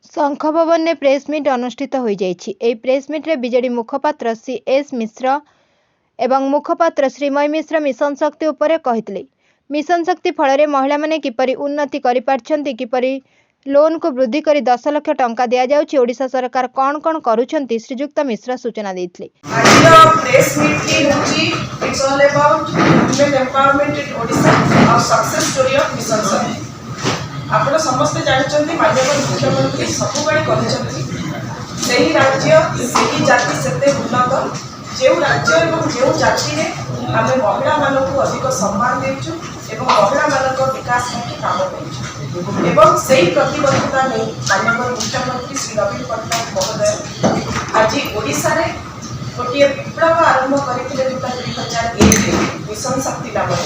शंख भवन में प्रेसमिट अनुष्ठित हो जाइछि। एही प्रेसमिट्रे बीजेडी मुखपात्र सी.एस. मिश्र एवं मुखपात्र श्रीमय मिश्र मिशन शक्ति उपरे कहिथिले। मिशन शक्ति फल महिला माने किपरि उन्नति करि पारछन्ति, किपरि लोन को वृद्धि करी 10 लाख टंका दिया जाउछि, ओडिशा सरकार कोन कोन करूछन्ति, श्रीजुक्त मिश्र सूचना दैथिले। आज प्रेस मीट की होची it's all about women empowerment इन ओडिशा और सक्सेस स्टोरी ऑफ मिशन शक्ति। आपण समस्त जानछन्ति माननीय मुख्यमंत्री सबुबेले कहछन्ति सेही राज्य सेही जाति सेते उन्नत जो राज्य एवं जो जाति रे आमे महिला मानक अधिक सम्मान देछु एवं महिला मानक विकास में काम करूछु एवं सेही प्रतिबद्धता नै माननीय मुख्यमंत्री श्री नवीन पट्टनायक महोदय आज ओडिशा रे गोटे विप्लव आरंभ करथिले 2001 मिशन शक्ति नाम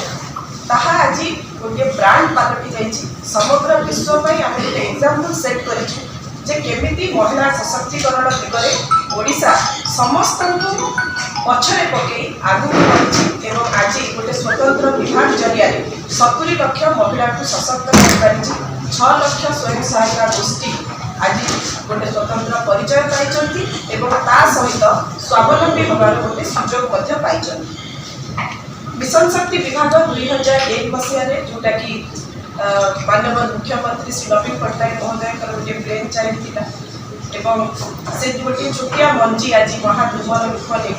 ताहा आज गोटे ब्रांड पालटी जाइछि। समग्र विश्व में आम गोटे एग्जाम्पल सेट करिछु जे केमिति महिला सशक्तिकरण दिगरे ओडिशा समस्त पछरे पकई आगु बढ़ी एवं आज गोटे स्वतंत्र विभाग जरिया 70 लाख महिला को सशक्त कर 6 लाख स्वयं सहायता गोष्ठी आज गोटे स्वतंत्र परिचय पाई एवं ता सहित स्वावलंबी होबार गोटे सुजोग पाई। मिशन शक्ति विभाग 2001 मसीह जोटा कि माननीय मुख्यमंत्री श्री नवीन पट्टनायक महोदय गोटे ब्रेन चाइल्ड थिला एवं से गोटे छोटिया मंजी आज महाधूमर रूप नहीं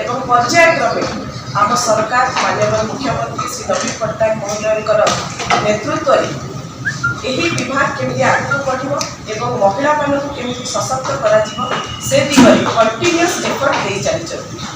एवं पर्यायक्रमे आम सरकार माननीय मुख्यमंत्री श्री नवीन पट्टनायक महोदय नेतृत्व यही विभाग केमी आगू बढ़ो एवं महिला मानक केमी सशक्त कर से दिगरे कंटिन्यूअस एफर्ट दे चली।